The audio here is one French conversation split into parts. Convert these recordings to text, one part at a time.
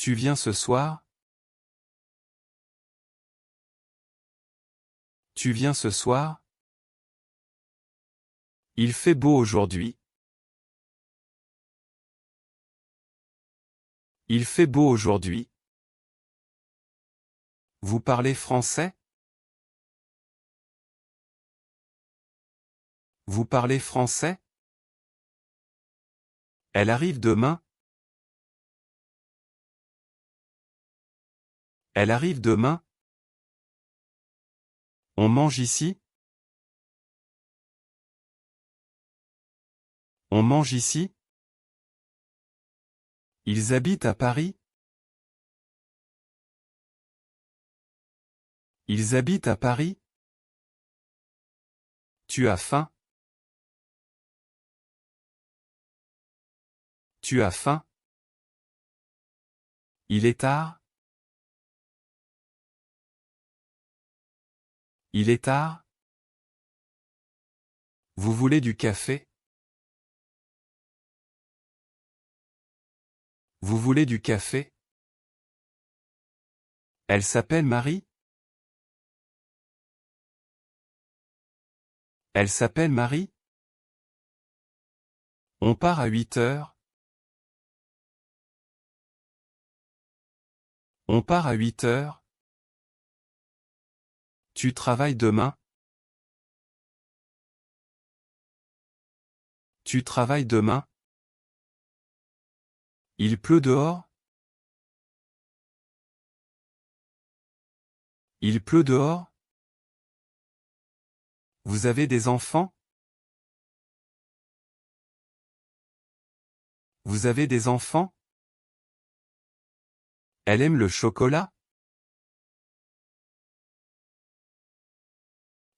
Tu viens ce soir? Tu viens ce soir? Il fait beau aujourd'hui. Il fait beau aujourd'hui. Vous parlez français? Vous parlez français? Elle arrive demain? Elle arrive demain? On mange ici? On mange ici? Ils habitent à Paris? Ils habitent à Paris? Tu as faim? Tu as faim? Il est tard? Il est tard? Vous voulez du café? Vous voulez du café? Elle s'appelle Marie? Elle s'appelle Marie? On part à 8 heures? On part à 8 heures? Tu travailles demain? Tu travailles demain? Il pleut dehors? Il pleut dehors? Vous avez des enfants? Vous avez des enfants? Elle aime le chocolat?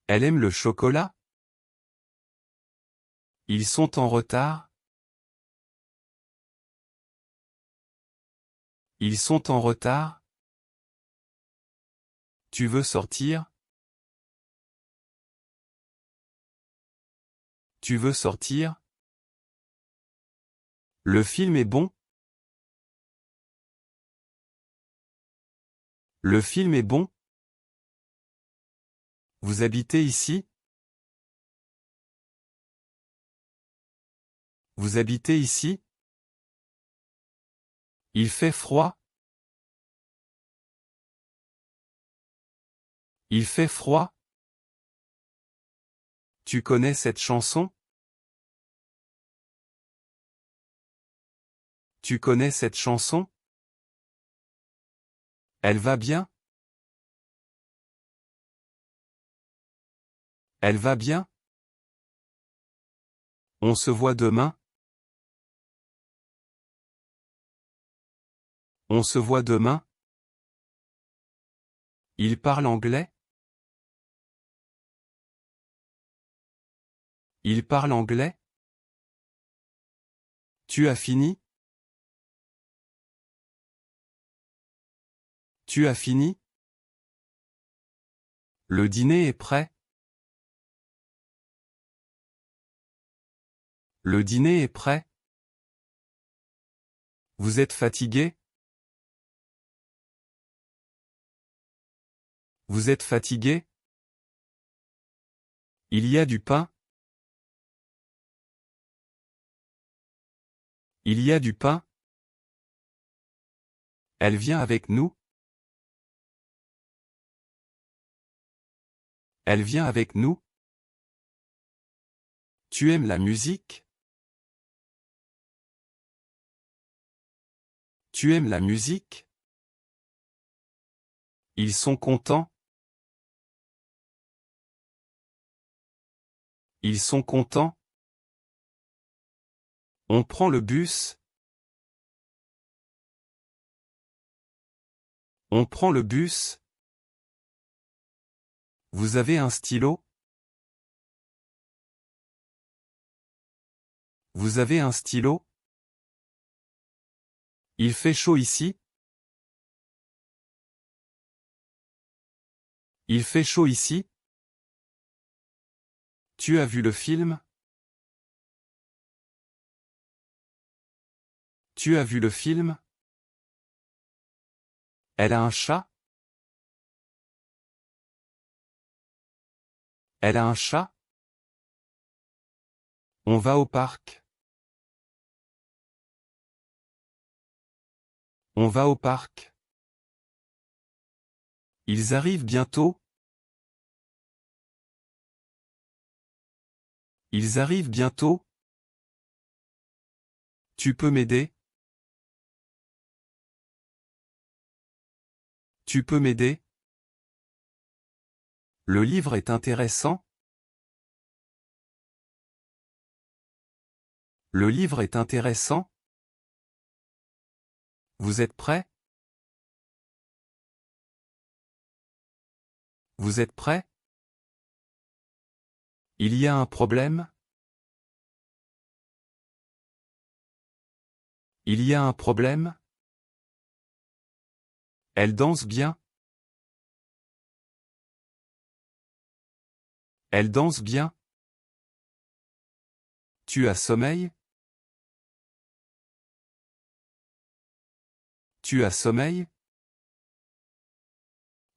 Elle aime le chocolat? Ils sont en retard? Ils sont en retard? Tu veux sortir? Tu veux sortir? Le film est bon? Le film est bon? Vous habitez ici? Vous habitez ici? Il fait froid? Il fait froid? Tu connais cette chanson? Tu connais cette chanson? Elle va bien? Elle va bien? On se voit demain? On se voit demain? Il parle anglais? Il parle anglais? Tu as fini? Tu as fini? Le dîner est prêt? Le dîner est prêt? Vous êtes fatigué? Vous êtes fatigué? Il y a du pain? Il y a du pain? Elle vient avec nous? Elle vient avec nous? Tu aimes la musique? Tu aimes la musique? Ils sont contents? Ils sont contents? On prend le bus? On prend le bus? Vous avez un stylo? Vous avez un stylo? Il fait chaud ici? Il fait chaud ici? Tu as vu le film? Tu as vu le film? Elle a un chat? Elle a un chat? On va au parc. On va au parc. Ils arrivent bientôt? Ils arrivent bientôt? Tu peux m'aider? Tu peux m'aider? Le livre est intéressant? Le livre est intéressant? Vous êtes prêt? Vous êtes prêt? Il y a un problème? Il y a un problème? Elle danse bien? Elle danse bien? Tu as sommeil? Tu as sommeil?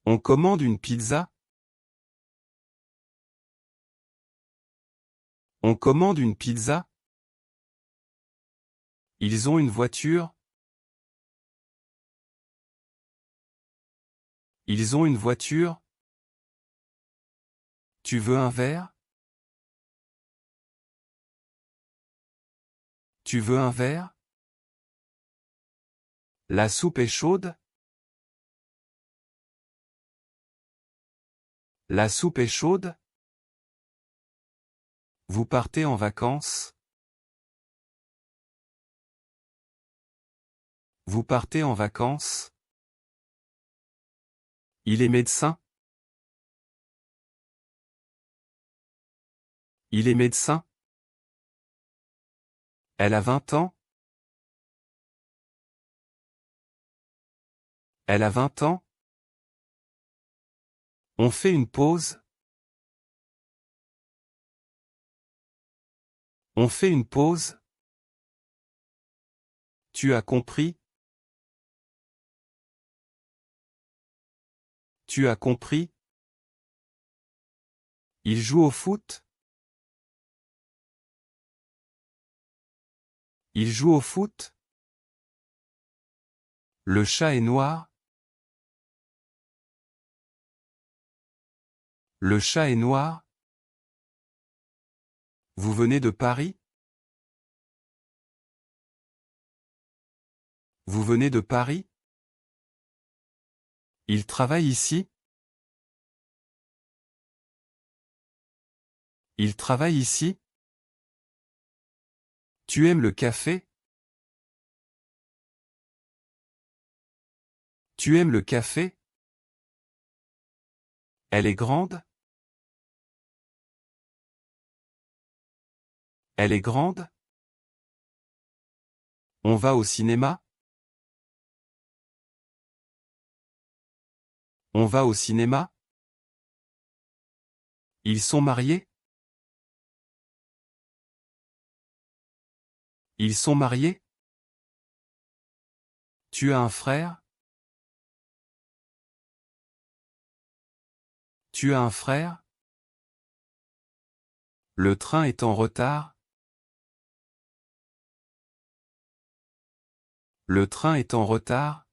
On commande une pizza? On commande une pizza? Ils ont une voiture? Ils ont une voiture? Tu veux un verre? Tu veux un verre? La soupe est chaude? La soupe est chaude? Vous partez en vacances? Vous partez en vacances? Il est médecin? Il est médecin? Elle a 20 ans? Elle a 20 ans? On fait une pause? On fait une pause? Tu as compris? Tu as compris? Il joue au foot? Il joue au foot? Le chat est noir? Le chat est noir? Vous venez de Paris? Vous venez de Paris? Il travaille ici? Il travaille ici? Tu aimes le café? Tu aimes le café? Elle est grande? Elle est grande? On va au cinéma? On va au cinéma? Ils sont mariés? Ils sont mariés? Tu as un frère? Tu as un frère? Le train est en retard? Le train est en retard?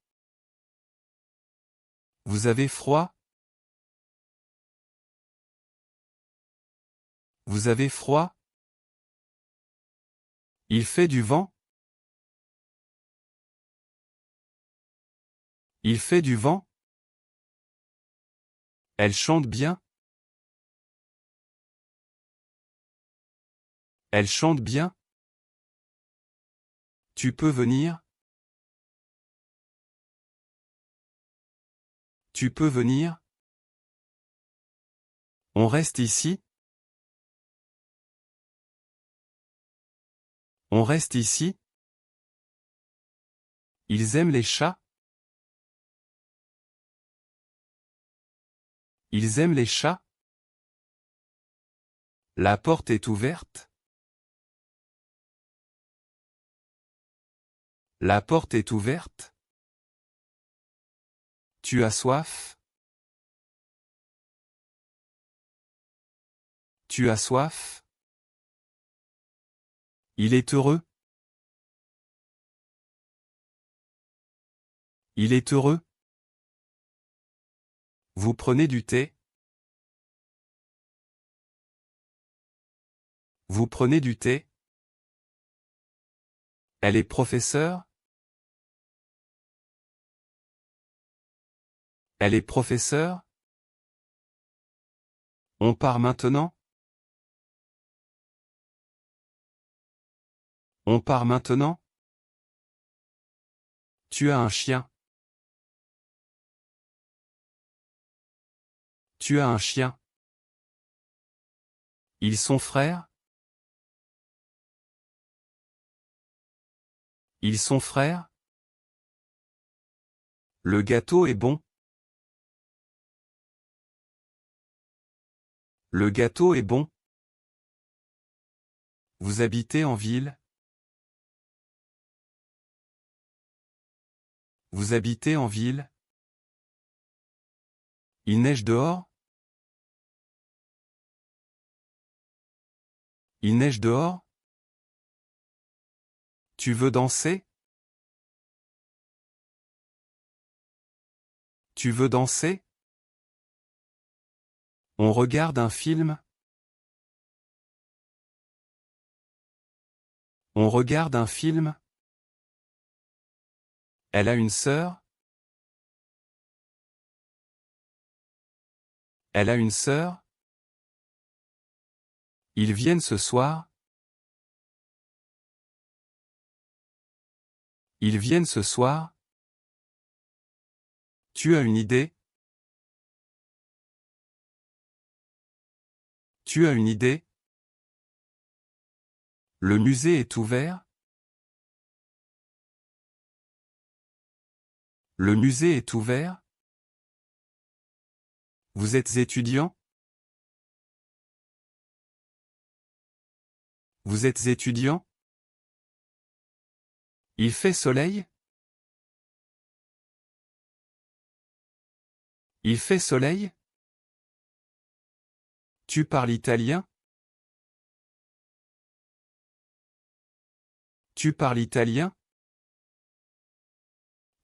Vous avez froid? Vous avez froid? Il fait du vent? Il fait du vent? Elle chante bien? Elle chante bien? Tu peux venir? Tu peux venir? On reste ici? On reste ici? Ils aiment les chats? Ils aiment les chats? La porte est ouverte? La porte est ouverte? Tu as soif? Tu as soif? Il est heureux? Il est heureux? Vous prenez du thé? Vous prenez du thé? Elle est professeure? Elle est professeure? On part maintenant? On part maintenant? Tu as un chien? Tu as un chien? Ils sont frères? Ils sont frères? Le gâteau est bon? Le gâteau est bon? Vous habitez en ville? Vous habitez en ville? Il neige dehors? Il neige dehors? Tu veux danser? Tu veux danser? On regarde un film? On regarde un film? Elle a une sœur? Elle a une sœur? Ils viennent ce soir? Ils viennent ce soir? Tu as une idée? Tu as une idée? Le musée est ouvert? Le musée est ouvert? Vous êtes étudiant? Vous êtes étudiant? Il fait soleil? Il fait soleil? Tu parles italien? Tu parles italien?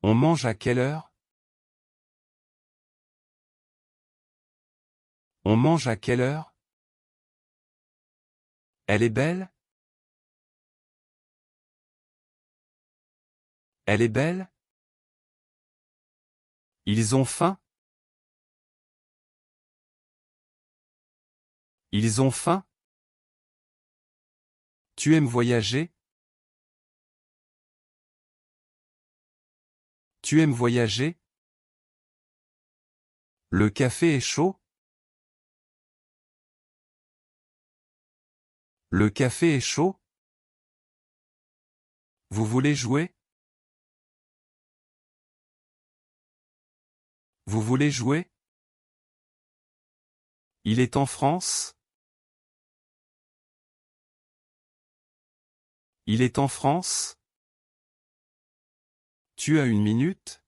On mange à quelle heure? On mange à quelle heure? Elle est belle? Elle est belle? Ils ont faim? Ils ont faim? Tu aimes voyager? Tu aimes voyager? Le café est chaud? Le café est chaud? Vous voulez jouer? Vous voulez jouer? Il est en France? Il est en France? Tu as une minute?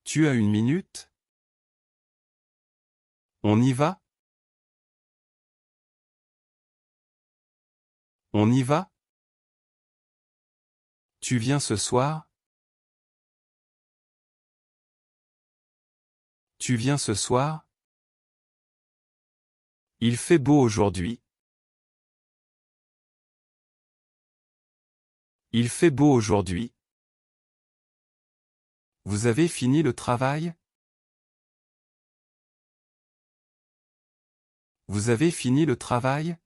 Tu as une minute? On y va? On y va? Tu viens ce soir? Tu viens ce soir? Il fait beau aujourd'hui. Il fait beau aujourd'hui. Vous avez fini le travail? Vous avez fini le travail?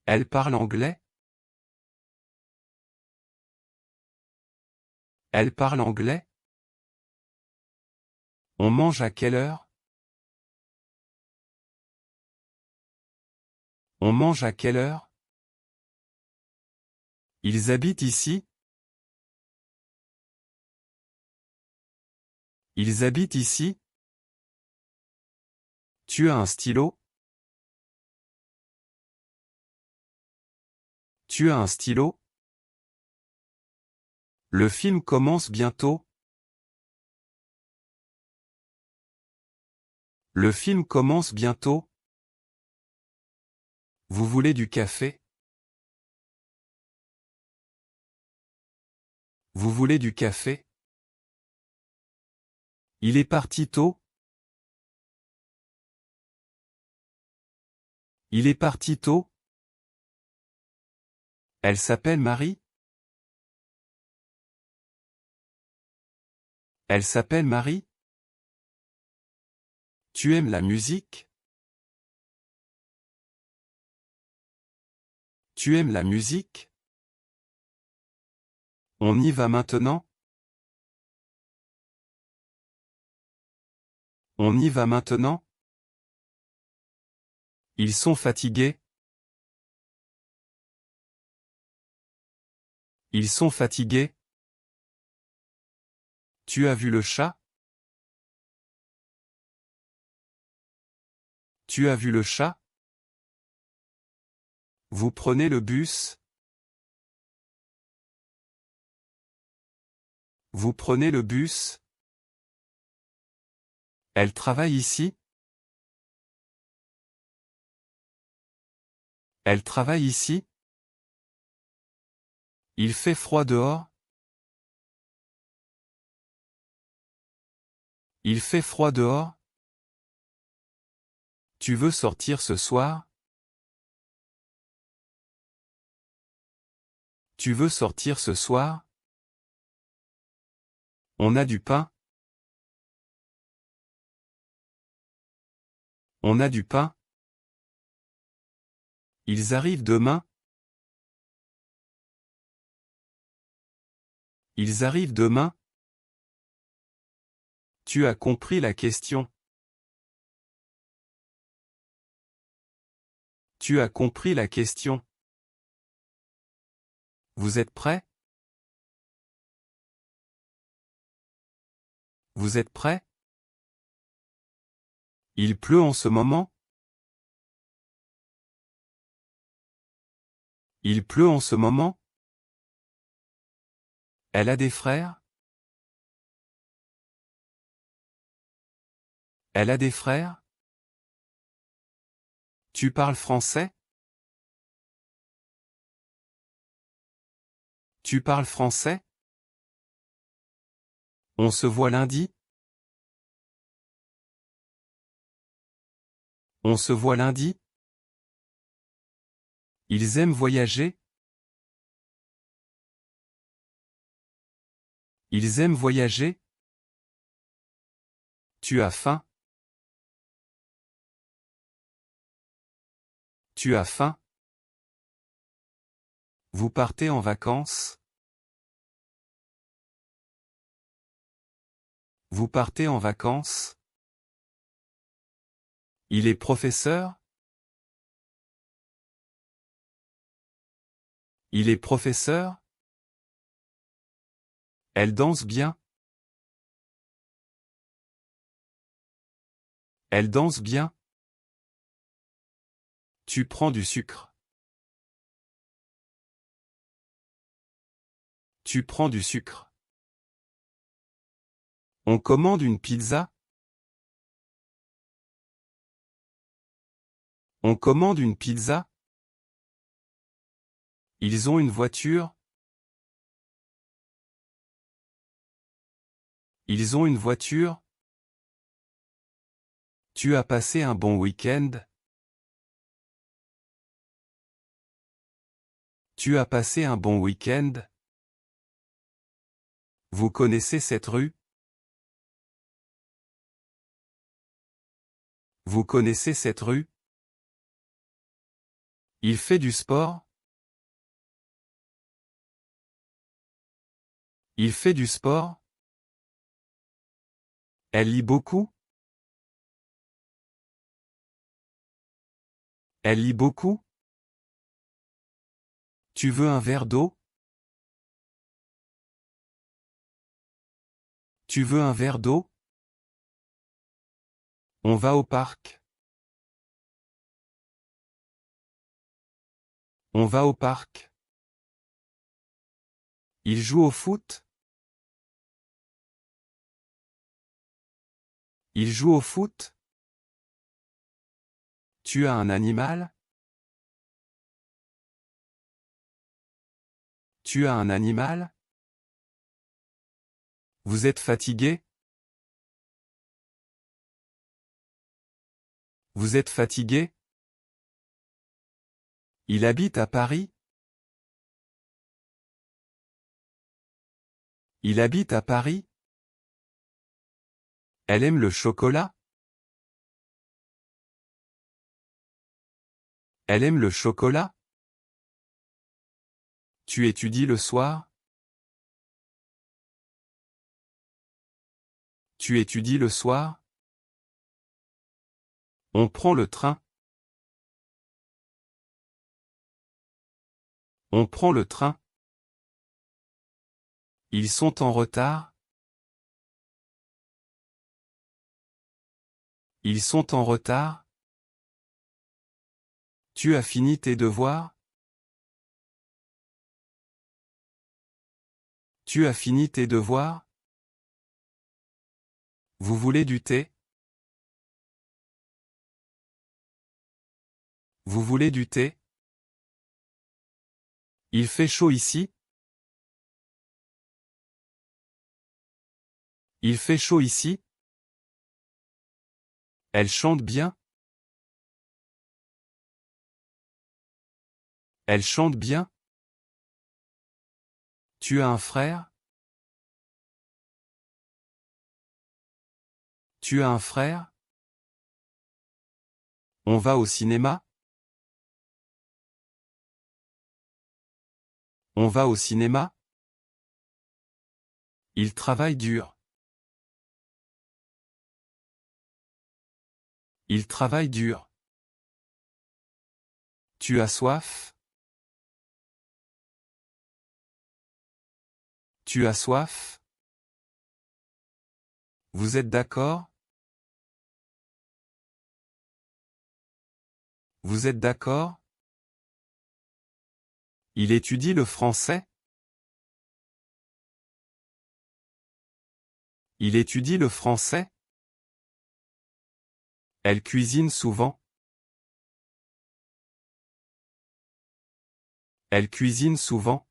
Elle parle anglais? Elle parle anglais? On mange à quelle heure? On mange à quelle heure? Ils habitent ici? Ils habitent ici? Tu as un stylo? Tu as un stylo? Le film commence bientôt. Le film commence bientôt. Vous voulez du café? Vous voulez du café? Il est parti tôt? Il est parti tôt? Elle s'appelle Marie? Elle s'appelle Marie? Tu aimes la musique? Tu aimes la musique? On y va maintenant? On y va maintenant? Ils sont fatigués? Ils sont fatigués? Tu as vu le chat? Tu as vu le chat? Vous prenez le bus? Vous prenez le bus? Elle travaille ici? Elle travaille ici? Il fait froid dehors? Il fait froid dehors? Tu veux sortir ce soir? Tu veux sortir ce soir? On a du pain? On a du pain? Ils arrivent demain? Ils arrivent demain? Tu as compris la question. Tu as compris la question. Vous êtes prêts? Vous êtes prêts? Il pleut en ce moment? Il pleut en ce moment? Elle a des frères? Elle a des frères? Tu parles français? Tu parles français? On se voit lundi? On se voit lundi? Ils aiment voyager? Ils aiment voyager? Tu as faim? Tu as faim? Vous partez en vacances? Vous partez en vacances? Il est professeur? Il est professeur? Elle danse bien? Elle danse bien? Tu prends du sucre? Tu prends du sucre? On commande une pizza? On commande une pizza? Ils ont une voiture? Ils ont une voiture? Tu as passé un bon week-end? Tu as passé un bon week-end? Vous connaissez cette rue? Vous connaissez cette rue? Il fait du sport? Il fait du sport? Elle lit beaucoup? Elle lit beaucoup? Tu veux un verre d'eau? Tu veux un verre d'eau? On va au parc. On va au parc. Il joue au foot? Il joue au foot? Tu as un animal? Tu as un animal? Vous êtes fatigué? Vous êtes fatigué? Il habite à Paris? Il habite à Paris? Elle aime le chocolat? Elle aime le chocolat? Tu étudies le soir? Tu étudies le soir? On prend le train. On prend le train. Ils sont en retard? Ils sont en retard? Tu as fini tes devoirs? Tu as fini tes devoirs? Vous voulez du thé? Vous voulez du thé? Il fait chaud ici? Il fait chaud ici? Elle chante bien? Elle chante bien? Tu as un frère? Tu as un frère? On va au cinéma? On va au cinéma? Il travaille dur. Il travaille dur. Tu as soif? Tu as soif? Vous êtes d'accord? Vous êtes d'accord? Il étudie le français? Il étudie le français? Elle cuisine souvent? Elle cuisine souvent?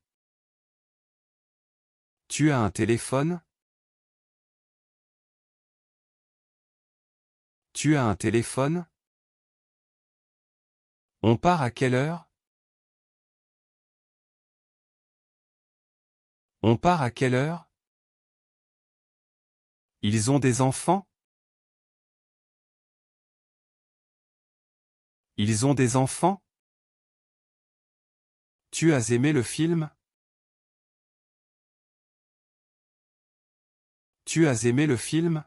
Tu as un téléphone? Tu as un téléphone? On part à quelle heure? On part à quelle heure? Ils ont des enfants? Ils ont des enfants? Tu as aimé le film? Tu as aimé le film?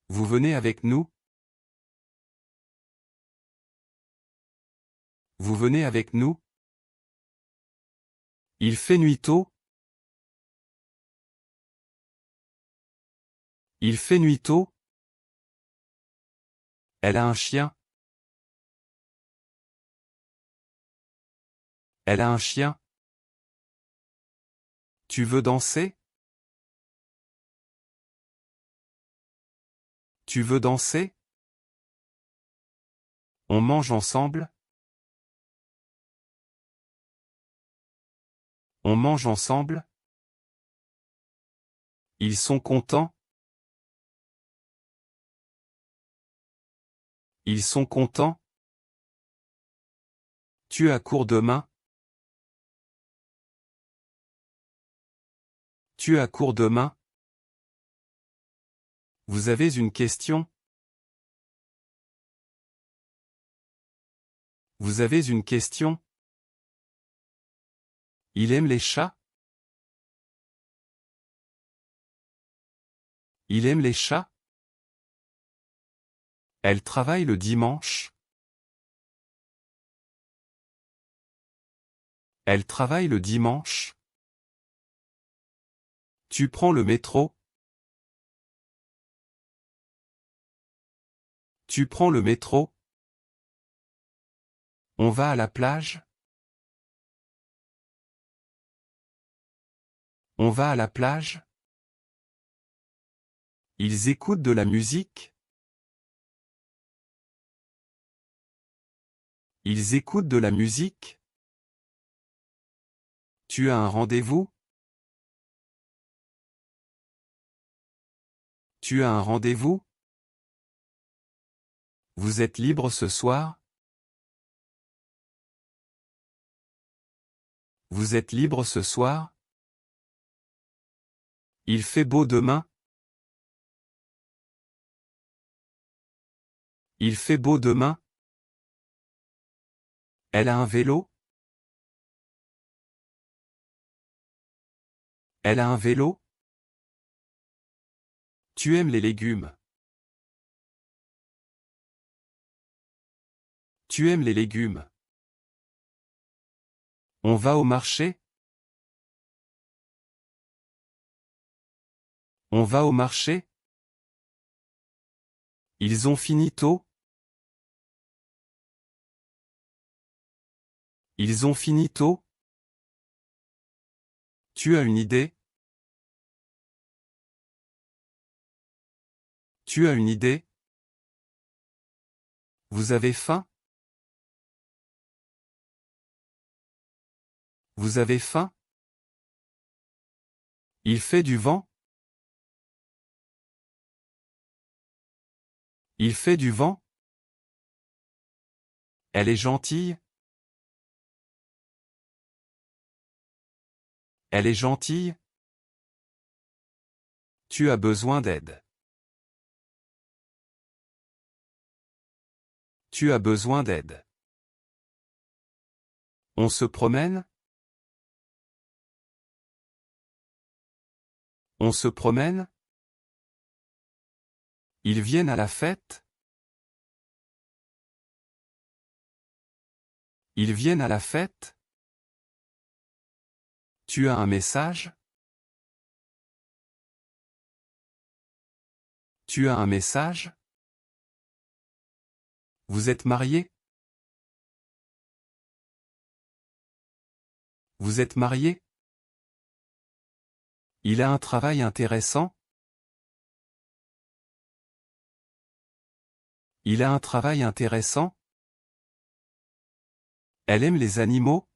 Vous venez avec nous? Vous venez avec nous? Il fait nuit tôt? Il fait nuit tôt? Elle a un chien? Elle a un chien? Tu veux danser? Tu veux danser? On mange ensemble? On mange ensemble? Ils sont contents? Ils sont contents? Tu as cours demain? Tu as cours demain? Vous avez une question? Vous avez une question? Il aime les chats? Il aime les chats? Elle travaille le dimanche? Elle travaille le dimanche? Tu prends le métro? Tu prends le métro? On va à la plage? On va à la plage? Ils écoutent de la musique. Ils écoutent de la musique. Tu as un rendez-vous? Tu as un rendez-vous? Vous êtes libre ce soir? Vous êtes libre ce soir? Il fait beau demain? Il fait beau demain? Elle a un vélo? Elle a un vélo? Tu aimes les légumes? Tu aimes les légumes? On va au marché? On va au marché? Ils ont fini tôt? Ils ont fini tôt? Tu as une idée? Tu as une idée? Vous avez faim? Vous avez faim? Il fait du vent? Il fait du vent? Elle est gentille? Elle est gentille? Tu as besoin d'aide. Tu as besoin d'aide. On se promène? On se promène? Ils viennent à la fête? Ils viennent à la fête? Tu as un message? Tu as un message? Vous êtes marié? Vous êtes marié? Il a un travail intéressant? Il a un travail intéressant? Elle aime les animaux?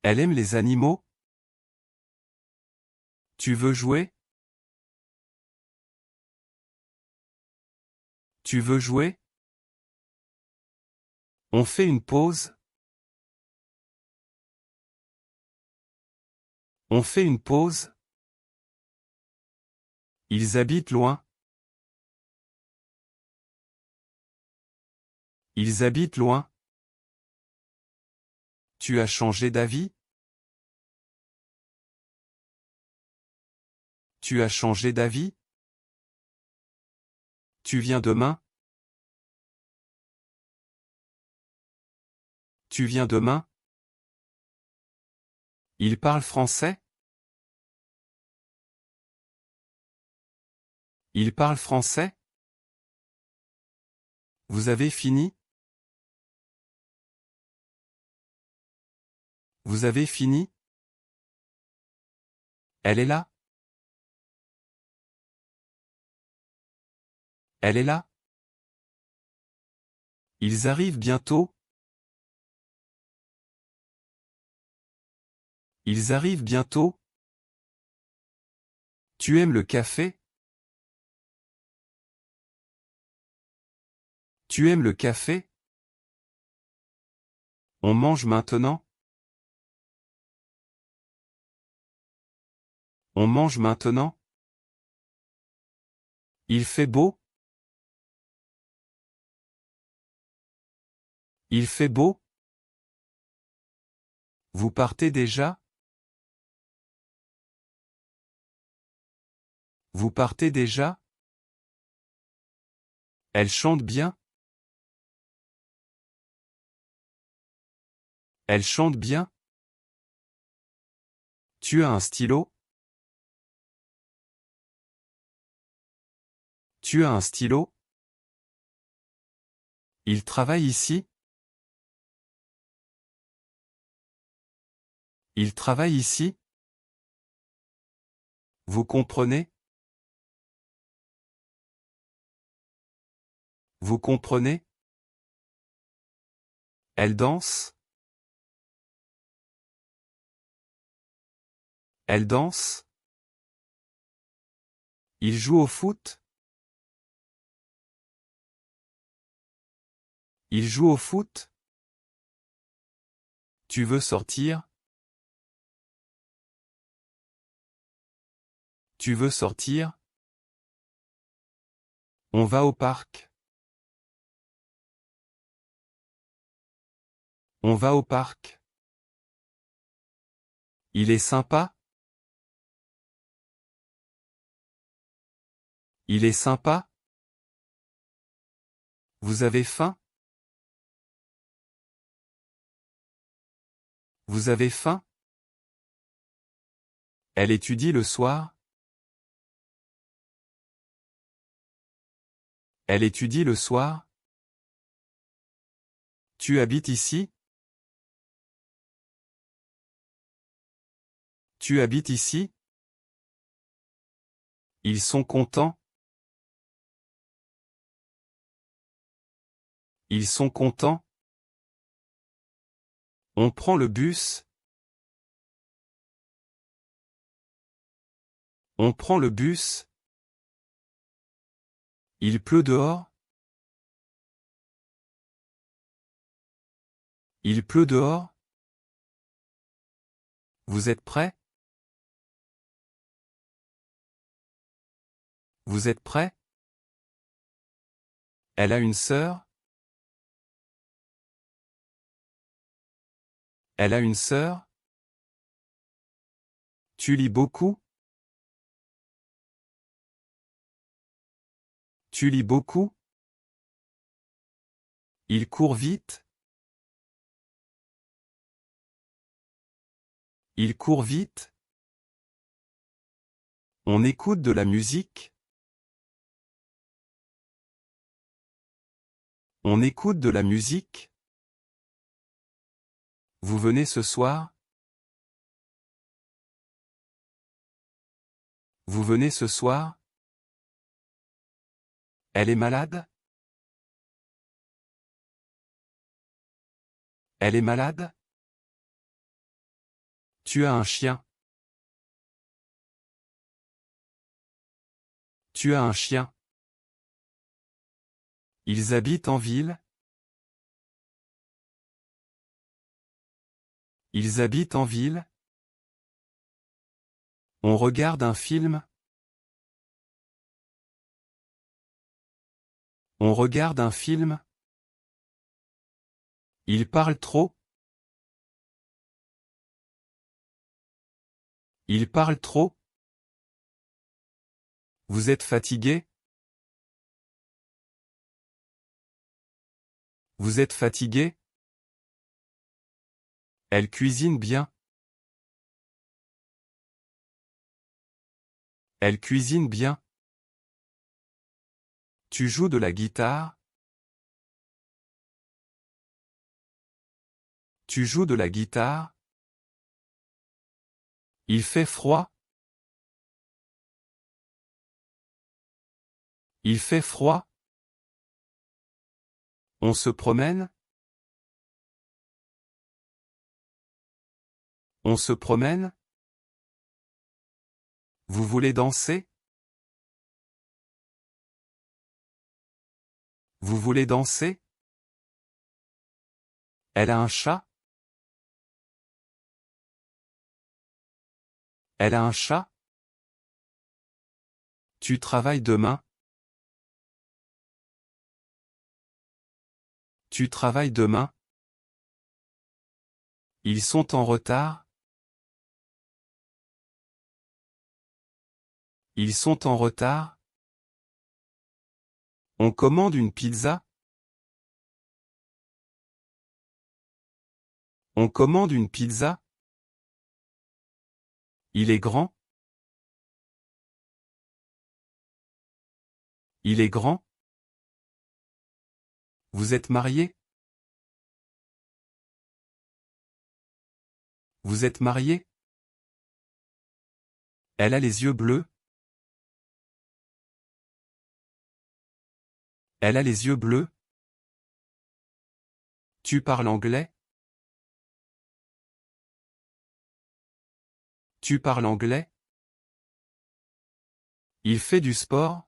Elle aime les animaux? Tu veux jouer? Tu veux jouer? On fait une pause? On fait une pause? Ils habitent loin? Ils habitent loin? Tu as changé d'avis? Tu as changé d'avis? Tu viens demain? Tu viens demain? Il parle français? Il parle français? Vous avez fini? Vous avez fini? Elle est là? Elle est là? Ils arrivent bientôt? Ils arrivent bientôt? Tu aimes le café? Tu aimes le café? On mange maintenant? On mange maintenant? Il fait beau? Il fait beau? Vous partez déjà? Vous partez déjà? Elle chante bien? Elle chante bien? Tu as un stylo? Tu as un stylo? Il travaille ici? Il travaille ici? Vous comprenez? Vous comprenez? Elle danse? Elle danse? Il joue au foot? Il joue au foot? Tu veux sortir? Tu veux sortir? On va au parc. On va au parc. Il est sympa? Il est sympa? Vous avez faim? Vous avez faim? Elle étudie le soir? Elle étudie le soir? Tu habites ici? Tu habites ici? Ils sont contents? Ils sont contents? On prend le bus? On prend le bus? Il pleut dehors? Il pleut dehors? Vous êtes prêts? Vous êtes prêts? Elle a une sœur? Elle a une sœur? Tu lis beaucoup? Tu lis beaucoup? Il court vite? Il court vite? On écoute de la musique? On écoute de la musique? Vous venez ce soir? Vous venez ce soir? Elle est malade? Elle est malade? Tu as un chien? Tu as un chien? Ils habitent en ville? Ils habitent en ville? On regarde un film? On regarde un film? Il parle trop? Il parle trop? Vous êtes fatigué? Vous êtes fatigué? Elle cuisine bien. Elle cuisine bien. Tu joues de la guitare? Tu joues de la guitare? Il fait froid? Il fait froid? On se promène? On se promène? Vous voulez danser? Vous voulez danser? Elle a un chat? Elle a un chat? Tu travailles demain? Tu travailles demain? Ils sont en retard? Ils sont en retard? On commande une pizza? On commande une pizza? Il est grand? Il est grand? Vous êtes marié? Vous êtes marié? Elle a les yeux bleus? Elle a les yeux bleus. Tu parles anglais? Tu parles anglais? Il fait du sport?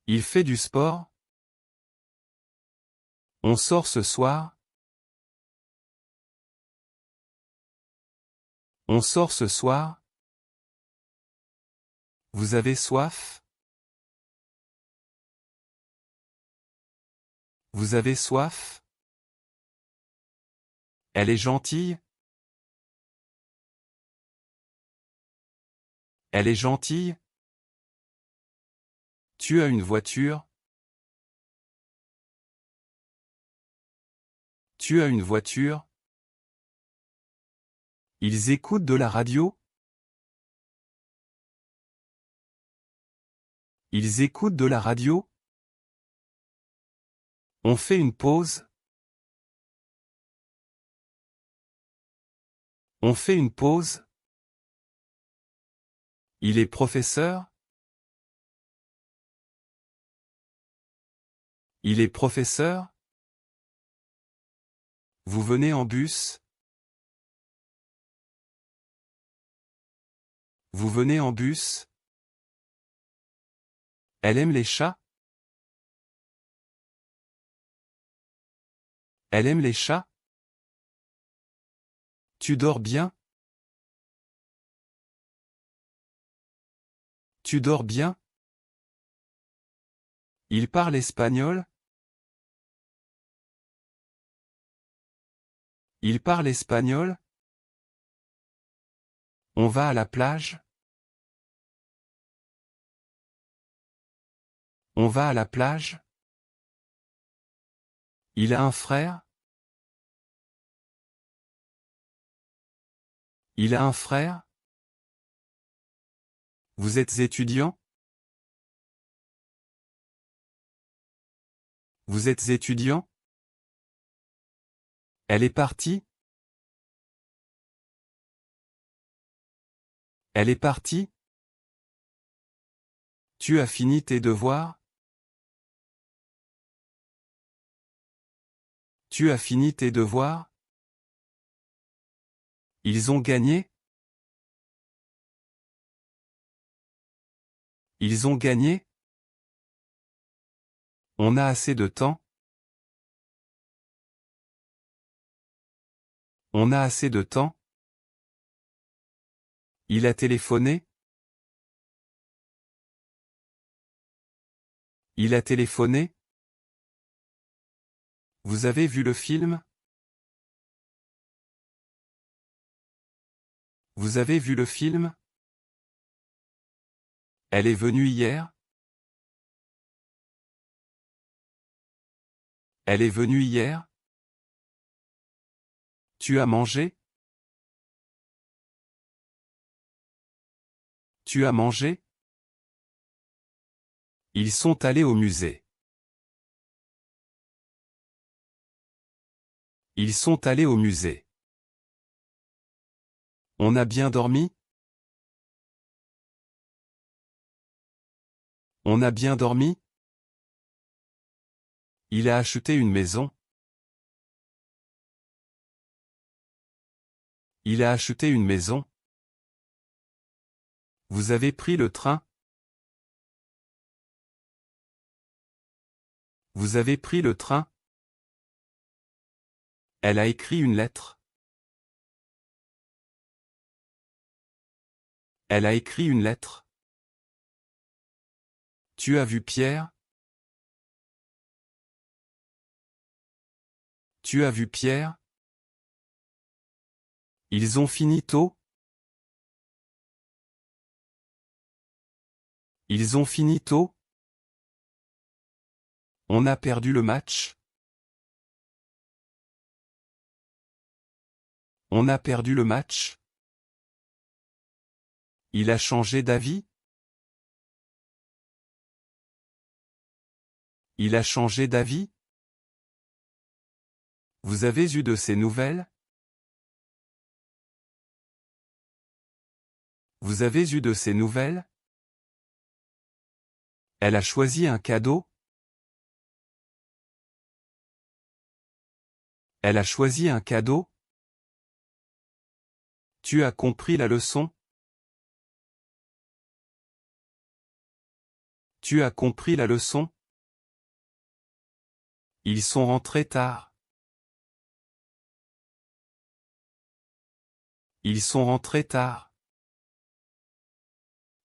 Il fait du sport? On sort ce soir? On sort ce soir? Vous avez soif? Vous avez soif? Elle est gentille? Elle est gentille? Tu as une voiture? Tu as une voiture? Ils écoutent de la radio? Ils écoutent de la radio? On fait une pause? On fait une pause? Il est professeur? Il est professeur? Vous venez en bus? Vous venez en bus? Elle aime les chats? Elle aime les chats? Tu dors bien? Tu dors bien? Il parle espagnol? Il parle espagnol? On va à la plage? On va à la plage? Il a un frère? Il a un frère? Vous êtes étudiant? Vous êtes étudiant? Elle est partie? Elle est partie? Tu as fini tes devoirs? Tu as fini tes devoirs? Ils ont gagné? Ils ont gagné? On a assez de temps? On a assez de temps? Il a téléphoné? Il a téléphoné? Vous avez vu le film? Vous avez vu le film? Elle est venue hier? Elle est venue hier? Tu as mangé? Tu as mangé? Ils sont allés au musée. Ils sont allés au musée. On a bien dormi? On a bien dormi? Il a acheté une maison. Il a acheté une maison. Vous avez pris le train? Vous avez pris le train? Elle a écrit une lettre. Elle a écrit une lettre. Tu as vu Pierre? Tu as vu Pierre? Ils ont fini tôt? Ils ont fini tôt? On a perdu le match? On a perdu le match? Il a changé d'avis? Il a changé d'avis? Vous avez eu de ses nouvelles? Vous avez eu de ses nouvelles? Elle a choisi un cadeau? Elle a choisi un cadeau? Tu as compris la leçon? Tu as compris la leçon? Ils sont rentrés tard. Ils sont rentrés tard.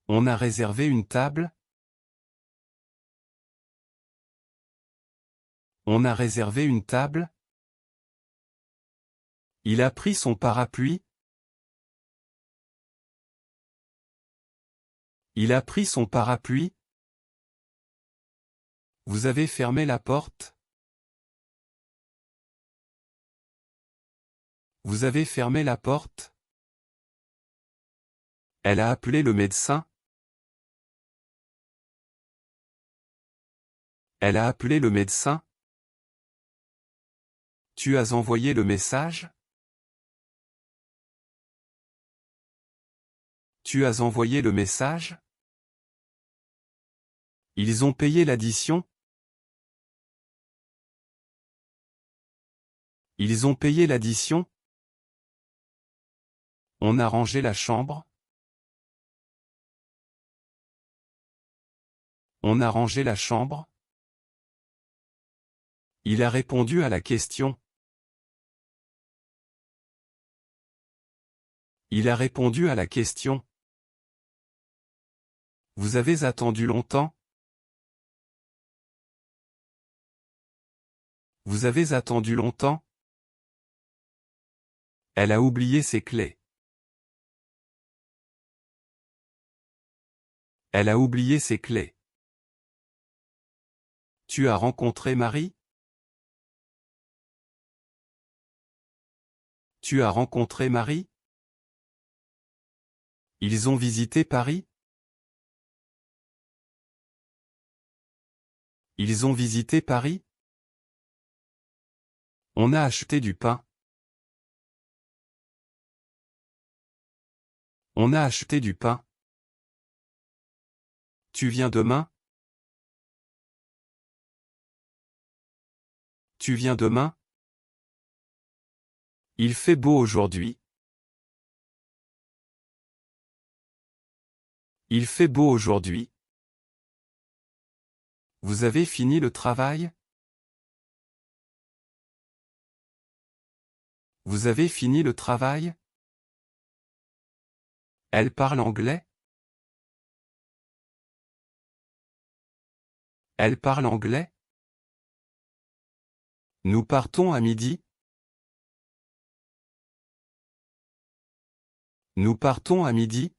On a réservé une table? On a réservé une table? Il a pris son parapluie? Il a pris son parapluie? Vous avez fermé la porte? Vous avez fermé la porte? Elle a appelé le médecin? Elle a appelé le médecin? Tu as envoyé le message? Tu as envoyé le message? Ils ont payé l'addition? Ils ont payé l'addition? On a rangé la chambre? On a rangé la chambre? Il a répondu à la question. Il a répondu à la question. Vous avez attendu longtemps? Vous avez attendu longtemps? Elle a oublié ses clés. Elle a oublié ses clés. Tu as rencontré Marie? Tu as rencontré Marie? Ils ont visité Paris? Ils ont visité Paris? On a acheté du pain. On a acheté du pain. Tu viens demain? Tu viens demain? Il fait beau aujourd'hui. Il fait beau aujourd'hui. Vous avez fini le travail? Vous avez fini le travail? Elle parle anglais? Elle parle anglais? Nous partons à midi? Nous partons à midi?